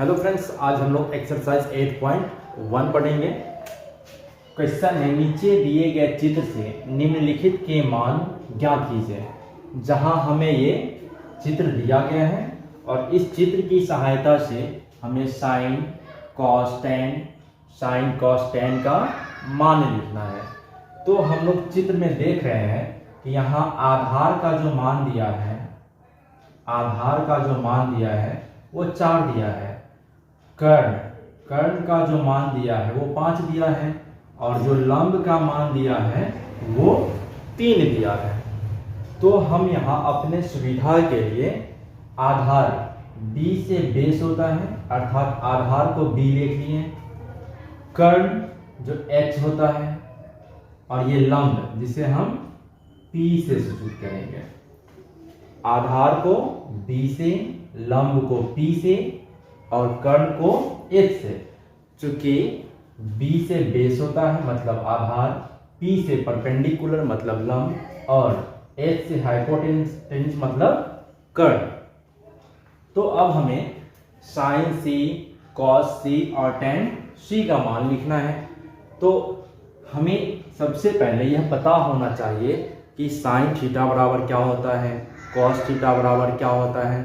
Hello friends, आज हम लोग एक्सरसाइज 8.1 पढ़ेंगे। क्वेश्चन है, नीचे दिए गए चित्र से निम्नलिखित के मान ज्ञात कीजिए। जहां हमें ये चित्र दिया गया है और इस चित्र की सहायता से हमें साइन कॉस टेन का मान लिखना है। तो हम लोग चित्र में देख रहे हैं कि यहाँ आधार का जो मान दिया है वो 4 दिया है। कर्ण का जो मान दिया है वो 5 दिया है और जो लंब का मान दिया है वो 3 दिया है। तो हम यहाँ अपने सुविधा के लिए आधार b से बेस होता है, अर्थात आधार को b लिख लिए, कर्ण जो h होता है और ये लंब जिसे हम p से सूचित करेंगे। आधार को b से, लंब को p से और कर्ण को h से। चूंकि b से बेस होता है मतलब आधार, p से परपेंडिकुलर मतलब लंब और h से हाइपोटेन्यूज मतलब कर्ण। तो अब हमें साइन c, कॉस c और टेन c का मान लिखना है। तो हमें सबसे पहले यह पता होना चाहिए कि साइन थीटा बराबर क्या होता है, कॉस थीटा बराबर क्या होता है।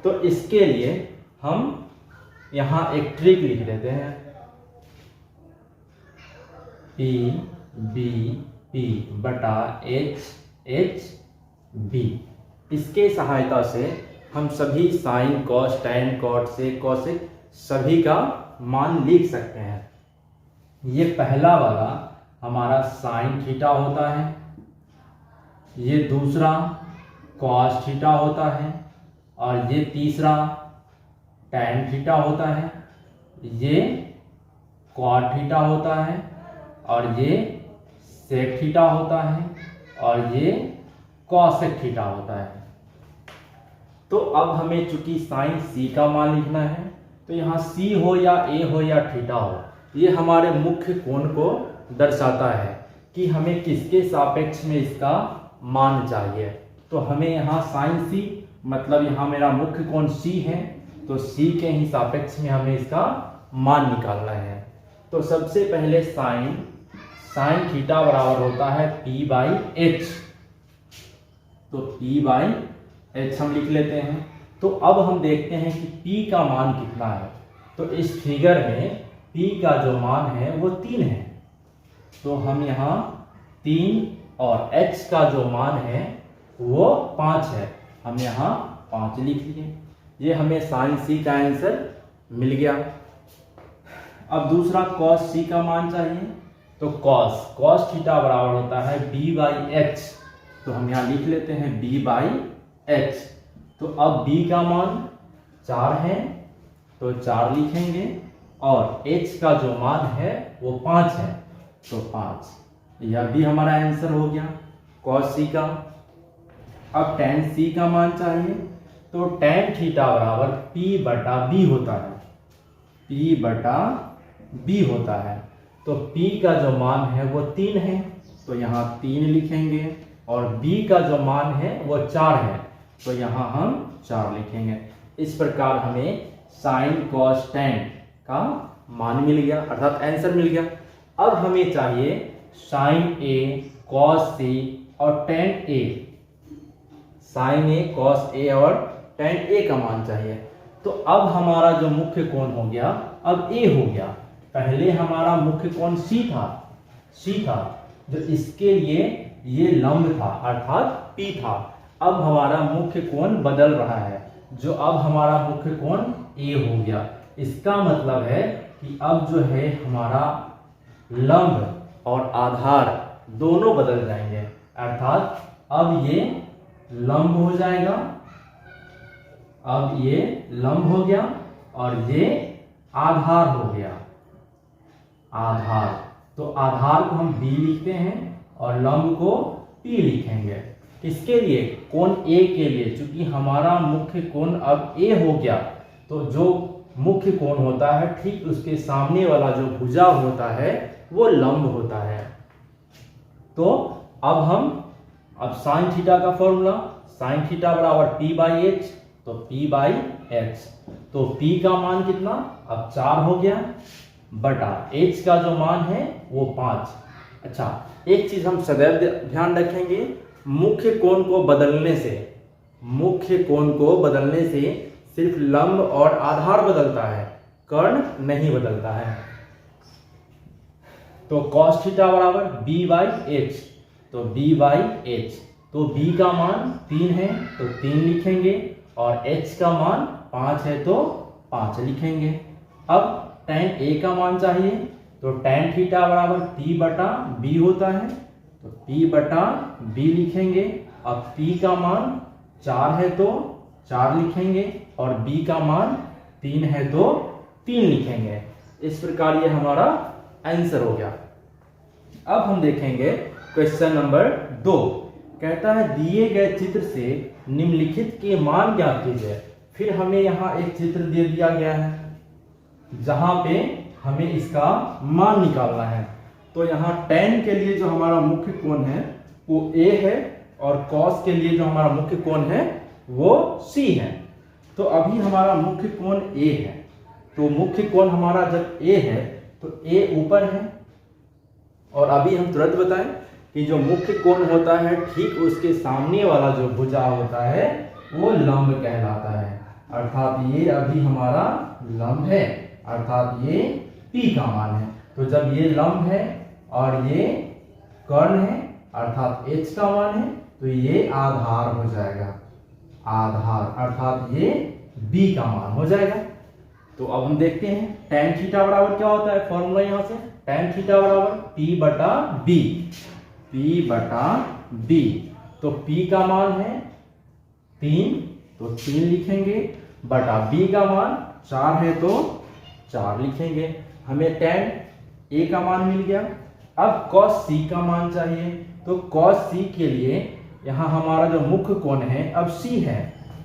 तो इसके लिए हम यहाँ एक ट्रिक लिख देते हैं, P B P बटा H B। इसके सहायता से हम सभी sine cos tan cot sec cosec सभी का मान लिख सकते हैं। ये पहला वाला हमारा साइन थीटा होता है, ये दूसरा कॉस थीटा होता है और ये तीसरा टैन थीटा होता है, ये कॉट थीटा होता है और ये सेक थीटा होता है और ये कॉसेक थीटा होता है। तो अब हमें चूंकि साइन c का मान लिखना है तो यहाँ c हो या a हो या थीटा हो, ये हमारे मुख्य कोण को दर्शाता है कि हमें किसके सापेक्ष में इसका मान चाहिए। तो हमें यहाँ साइन c मतलब यहाँ मेरा मुख्य कोण c है, तो c के ही सापेक्ष में हमें इसका मान निकालना है। तो सबसे पहले साइन थीटा बराबर होता है p/h। तो p/h हम लिख लेते हैं। तो अब हम देखते हैं कि p का मान कितना है। तो इस फिगर में p का जो मान है वो 3 है। तो हम यहाँ 3 और h का जो मान है वो 5 है, हम यहाँ 5 लिख लिए। ये हमें साइन c का आंसर मिल गया। अब दूसरा कॉस c का मान चाहिए। तो कॉस थीटा बराबर होता है b/h। तो हम यहाँ लिख लेते हैं b/h। तो अब b का मान 4 है तो 4 लिखेंगे और h का जो मान है वो 5 है तो 5। यह भी हमारा आंसर हो गया कॉस c का। अब टेन c का मान चाहिए। तो टेन थीटा बराबर p/b होता है, p/b होता है। तो p का जो मान है वो 3 है तो यहाँ 3 लिखेंगे और b का जो मान है वो 4 है तो यहाँ हम 4 लिखेंगे। इस प्रकार हमें साइन कॉस टेन का मान मिल गया, अर्थात आंसर मिल गया। अब हमें चाहिए साइन a, कॉस c और tan a। Sine a, cos a और टेन a का मान चाहिए। तो अब हमारा जो मुख्य कोण हो गया अब a हो गया। पहले हमारा मुख्य कोण c था जो इसके लिए ये लंब था अर्थात p था। अब हमारा मुख्य कोण बदल रहा है, जो अब हमारा मुख्य कोण a हो गया। इसका मतलब है कि अब जो है हमारा लंब और आधार दोनों बदल जाएंगे, अर्थात अब ये लंब हो जाएगा, अब ये लंब हो गया और ये आधार हो गया। आधार, तो आधार को हम b लिखते हैं और लंब को p लिखेंगे। इसके लिए कोण a के लिए, चूंकि हमारा मुख्य कोण अब a हो गया तो जो मुख्य कोण होता है ठीक उसके सामने वाला जो भुजा होता है वो लंब होता है। तो अब साइन थीटा का फॉर्मूला, साइन थीटा बराबर p/h। तो p/h तो p का मान कितना, अब 4 हो गया, बटा h का जो मान है वो 5। अच्छा, एक चीज हम सदैव ध्यान रखेंगे, मुख्य कोण को बदलने से सिर्फ लंब और आधार बदलता है, कर्ण नहीं बदलता है। तो cos थीटा बराबर b/h, तो b/h, तो b का मान 3 है तो 3 लिखेंगे, और h का मान 5 है तो 5 लिखेंगे। अब tan a का मान चाहिए, तो tan थीटा बराबर p/b होता है, तो p/b लिखेंगे। अब p का मान 4 है तो 4 लिखेंगे, और b का मान 3 है तो 3 लिखेंगे। इस प्रकार ये हमारा आंसर हो गया। अब हम देखेंगे क्वेश्चन नंबर 2। कहता है दिए गए चित्र से निम्नलिखित के मान ज्ञात कीजिए। फिर हमें यहाँ एक चित्र दे दिया गया है जहां पे हमें इसका मान निकालना है। तो यहाँ tan के लिए जो हमारा मुख्य कोण है वो a है, और cos के लिए जो हमारा मुख्य कोण है वो c है। तो अभी हमारा मुख्य कोण a है, तो मुख्य कोण हमारा जब a है तो a ऊपर है, और अभी हम तुरंत बताएं कि जो मुख्य कोण होता है ठीक उसके सामने वाला जो भुजा होता है वो लंब कहलाता है। अर्थात ये अभी हमारा लंब है, अर्थात ये p का मान है। तो जब ये लंब है और ये कर्ण है अर्थात h का मान है, तो ये आधार हो जाएगा, आधार अर्थात ये b का मान हो जाएगा। तो अब हम देखते हैं tan थीटा बराबर क्या होता है, फॉर्मूला यहाँ से tan थीटा बराबर p/b, p/b। तो p का मान है 3, तो 3 लिखेंगे, बटा b का मान 4 है तो 4 लिखेंगे। हमें tan a का मान मिल गया। अब cos c का मान चाहिए, तो cos c के लिए यहाँ हमारा जो मुख्य कोण है अब c है,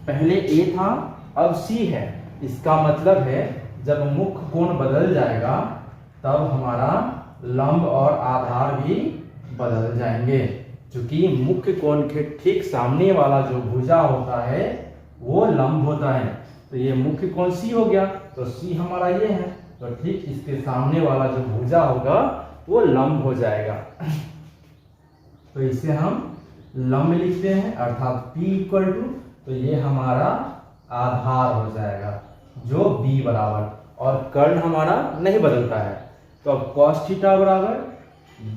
पहले a था अब c है। इसका मतलब है जब मुख्य कोण बदल जाएगा तब हमारा लंब और आधार भी बदल जाएंगे, क्योंकि मुख्य कोण के ठीक सामने वाला जो भुजा होता है वो लंब होता है। तो ये मुख्य कोण c हो गया, तो c हमारा ये है, तो ठीक इसके सामने वाला जो भुजा होगा वो लंब हो जाएगा। तो इसे हम लंब लिखते हैं, अर्थात p = तो ये हमारा आधार हो जाएगा जो b बराबर, और कर्ण हमारा नहीं बदलता है। तो अब cos थीटा बराबर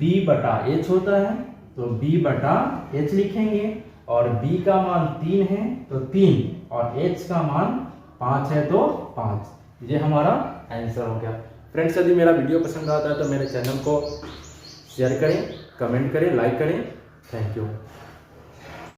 b/h होता है, तो b/h लिखेंगे, और b का मान 3 है तो 3, और h का मान 5 है तो 5। ये हमारा आंसर हो गया। फ्रेंड्स, यदि मेरा वीडियो पसंद आता है तो मेरे चैनल को शेयर करें, कमेंट करें, लाइक करें। Thank you.